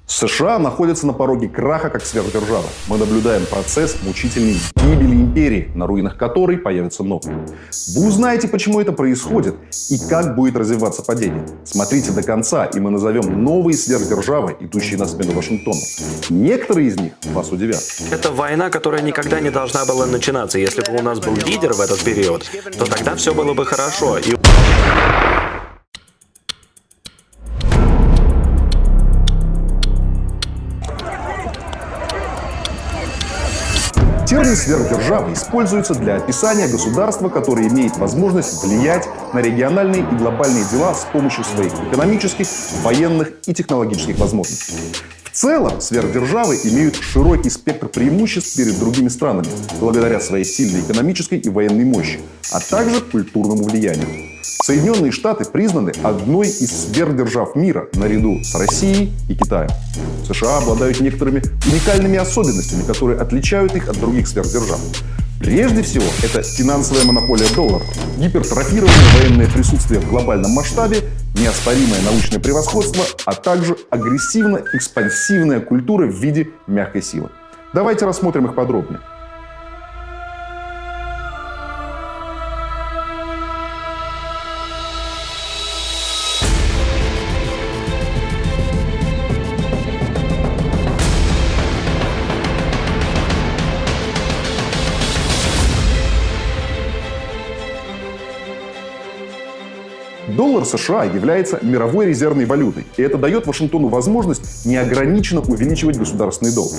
США находятся на пороге краха как сверхдержава. Мы наблюдаем процесс мучительной гибели империи, на руинах которой появится новый. Вы узнаете, почему это происходит и как будет развиваться падение. Смотрите до конца, и мы назовем новые сверхдержавы, идущие на смену Вашингтону. Некоторые из них вас удивят. Это война, которая никогда не должна была начинаться. Если бы у нас был лидер в этот период, то тогда все было бы хорошо. Термин «сверхдержава» используется для описания государства, которое имеет возможность влиять на региональные и глобальные дела с помощью своих экономических, военных и технологических возможностей. В целом, сверхдержавы имеют широкий спектр преимуществ перед другими странами, благодаря своей сильной экономической и военной мощи, а также культурному влиянию. Соединенные Штаты признаны одной из сверхдержав мира наряду с Россией и Китаем. США обладают некоторыми уникальными особенностями, которые отличают их от других сверхдержав. Прежде всего, это финансовая монополия доллара, гипертрофированное военное присутствие в глобальном масштабе, неоспоримое научное превосходство, а также агрессивно-экспансивная культура в виде мягкой силы. Давайте рассмотрим их подробнее. Доллар США является мировой резервной валютой, и это дает Вашингтону возможность неограниченно увеличивать государственный долг.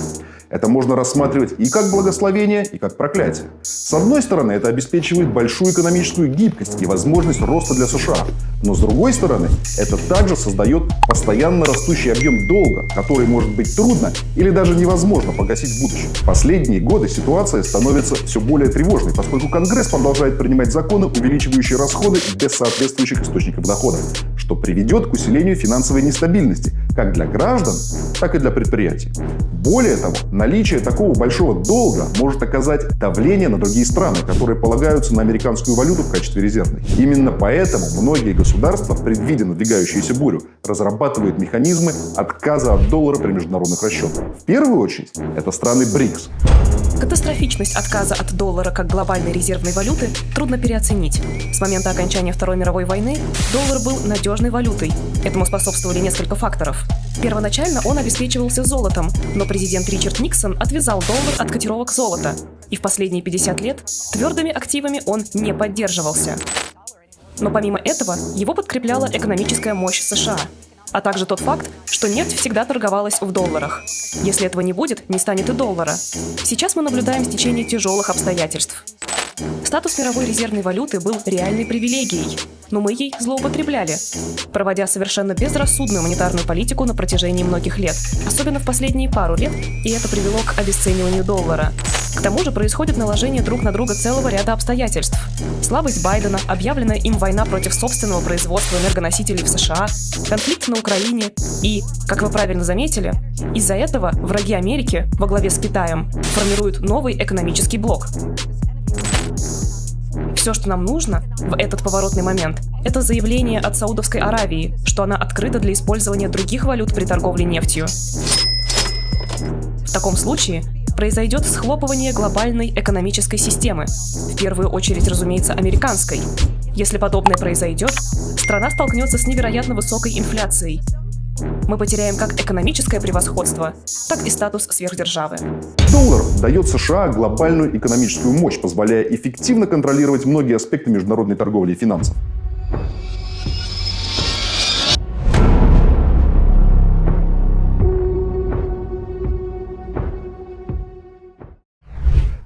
Это можно рассматривать и как благословение, и как проклятие. С одной стороны, это обеспечивает большую экономическую гибкость и возможность роста для США. Но с другой стороны, это также создает постоянно растущий объем долга, который может быть трудно или даже невозможно погасить в будущем. В последние годы ситуация становится все более тревожной, поскольку Конгресс продолжает принимать законы, увеличивающие расходы без соответствующих источников дохода, что приведет к усилению финансовой нестабильности как для граждан, так и для предприятий. Более того, наличие такого большого долга может оказать давление на другие страны, которые полагаются на американскую валюту в качестве резервной. Именно поэтому многие государства, предвидя надвигающуюся бурю, разрабатывают механизмы отказа от доллара при международных расчетах. В первую очередь, это страны БРИКС. Катастрофичность отказа от доллара как глобальной резервной валюты трудно переоценить. С момента окончания Второй мировой войны доллар был надежной валютой. Этому способствовали несколько факторов. Первоначально он обеспечивался золотом, но президент Ричард Никсон отвязал доллар от котировок золота. И в последние 50 лет твердыми активами он не поддерживался. Но помимо этого, его подкрепляла экономическая мощь США, а также тот факт, что нефть всегда торговалась в долларах. Если этого не будет, не станет и доллара. Сейчас мы наблюдаем стечение тяжелых обстоятельств. Статус мировой резервной валюты был реальной привилегией, но мы ей злоупотребляли, проводя совершенно безрассудную монетарную политику на протяжении многих лет, особенно в последние пару лет, и это привело к обесцениванию доллара. К тому же происходит наложение друг на друга целого ряда обстоятельств. Слабость Байдена, объявленная им война против собственного производства энергоносителей в США, конфликт на Украине и, как вы правильно заметили, из-за этого враги Америки во главе с Китаем формируют новый экономический блок. Все, что нам нужно в этот поворотный момент, это заявление от Саудовской Аравии, что она открыта для использования других валют при торговле нефтью. В таком случае произойдет схлопывание глобальной экономической системы, в первую очередь, разумеется, американской. Если подобное произойдет, страна столкнется с невероятно высокой инфляцией. Мы потеряем как экономическое превосходство, так и статус сверхдержавы. Доллар дает США глобальную экономическую мощь, позволяя эффективно контролировать многие аспекты международной торговли и финансов.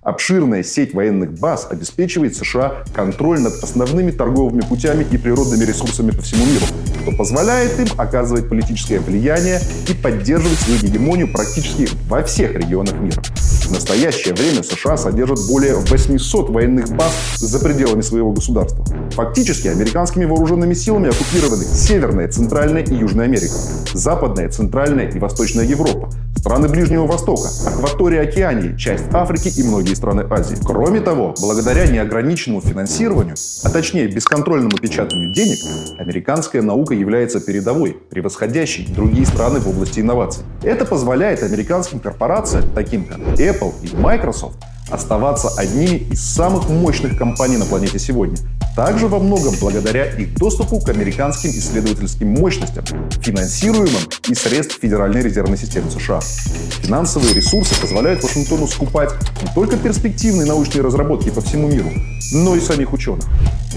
Обширная сеть военных баз обеспечивает США контроль над основными торговыми путями и природными ресурсами по всему миру, что позволяет им оказывать политическое влияние и поддерживать свою гегемонию практически во всех регионах мира. В настоящее время США содержат более 800 военных баз за пределами своего государства. Фактически, американскими вооруженными силами оккупированы Северная, Центральная и Южная Америка, Западная, Центральная и Восточная Европа, страны Ближнего Востока, акватория Океании, часть Африки и многие страны Азии. Кроме того, благодаря неограниченному финансированию, а точнее бесконтрольному печатанию денег, американская наука является передовой, превосходящей другие страны в области инноваций. Это позволяет американским корпорациям, таким как Apple и Microsoft, оставаться одними из самых мощных компаний на планете сегодня. Также во многом благодаря их доступу к американским исследовательским мощностям, финансируемым из средств Федеральной резервной системы США. Финансовые ресурсы позволяют Вашингтону скупать не только перспективные научные разработки по всему миру, но и самих ученых.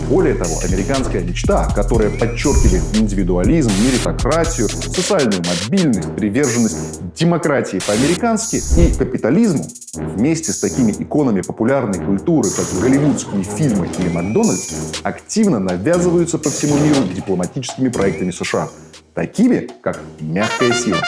Более того, американская мечта, которая подчеркивает индивидуализм, меритократию, социальную мобильность, приверженность демократии по-американски и капитализму, вместе с такими иконами популярной культуры, как голливудские фильмы или Макдональдс, активно навязываются по всему миру дипломатическими проектами США, такими как «Мягкая сила».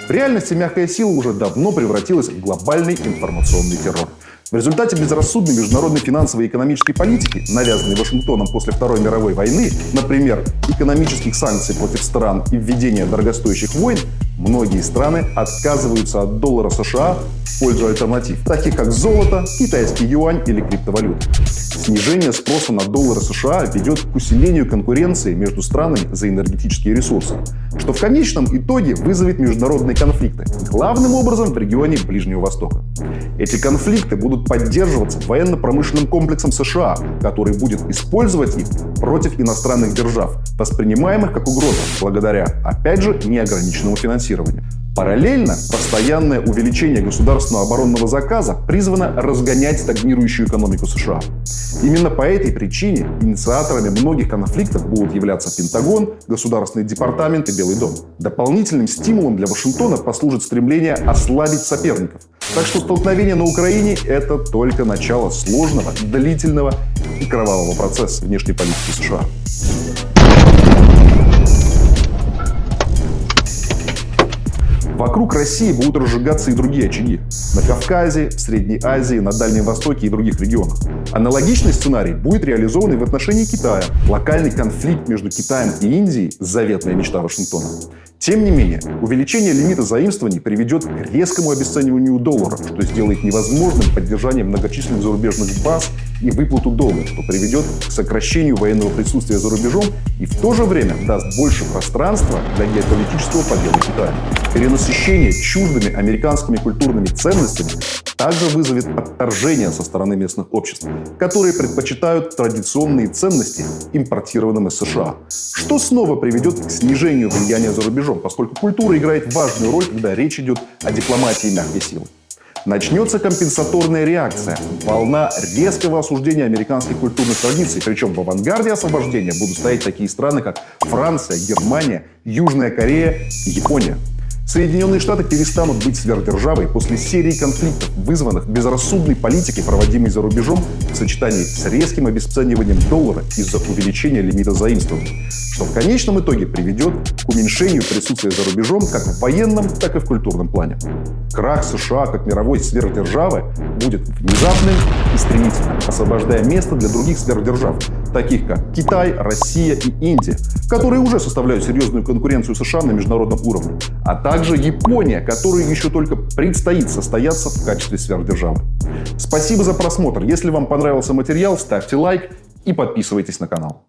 В реальности мягкая сила уже давно превратилась в глобальный информационный террор. В результате безрассудной международной финансовой и экономической политики, навязанной Вашингтоном после Второй мировой войны, например, экономических санкций против стран и введения дорогостоящих войн, многие страны отказываются от доллара США в пользу альтернатив, таких как золото, китайский юань или криптовалюты. Снижение спроса на доллары США ведет к усилению конкуренции между странами за энергетические ресурсы, что в конечном итоге вызовет международные конфликты, главным образом в регионе Ближнего Востока. Эти конфликты будут поддерживаться военно-промышленным комплексом США, который будет использовать их против иностранных держав, воспринимаемых как угроза благодаря, опять же, неограниченному финансированию. Параллельно, постоянное увеличение государственного оборонного заказа призвано разгонять стагнирующую экономику США. Именно по этой причине инициаторами многих конфликтов будут являться Пентагон, Государственный департамент и Белый дом. Дополнительным стимулом для Вашингтона послужит стремление ослабить соперников. Так что столкновение на Украине – это только начало сложного, длительного и кровавого процесса внешней политики США. Вокруг России будут разжигаться и другие очаги. На Кавказе, в Средней Азии, на Дальнем Востоке и других регионах. Аналогичный сценарий будет реализован и в отношении Китая. Локальный конфликт между Китаем и Индией – заветная мечта Вашингтона. Тем не менее, увеличение лимита заимствований приведет к резкому обесцениванию доллара, что сделает невозможным поддержание многочисленных зарубежных баз и выплату долга, что приведет к сокращению военного присутствия за рубежом и в то же время даст больше пространства для геополитического подъема Китая. Перенасыщение чуждыми американскими культурными ценностями также вызовет отторжение со стороны местных обществ, которые предпочитают традиционные ценности, импортированным из США, что снова приведет к снижению влияния за рубежом, поскольку культура играет важную роль, когда речь идет о дипломатии мягкой силы. Начнется компенсаторная реакция, волна резкого осуждения американских культурных традиций, причем в авангарде освобождения будут стоять такие страны, как Франция, Германия, Южная Корея и Япония. Соединенные Штаты перестанут быть сверхдержавой после серии конфликтов, вызванных безрассудной политикой, проводимой за рубежом, в сочетании с резким обесцениванием доллара из-за увеличения лимита заимствований, что в конечном итоге приведет к уменьшению присутствия за рубежом как в военном, так и в культурном плане. Крах США как мировой сверхдержавы будет внезапным и стремительным, освобождая место для других сверхдержав, таких как Китай, Россия и Индия, которые уже составляют серьезную конкуренцию США на международном уровне, а также Япония, которой еще только предстоит состояться в качестве сверхдержавы. Спасибо за просмотр. Если вам понравился материал, ставьте лайк и подписывайтесь на канал.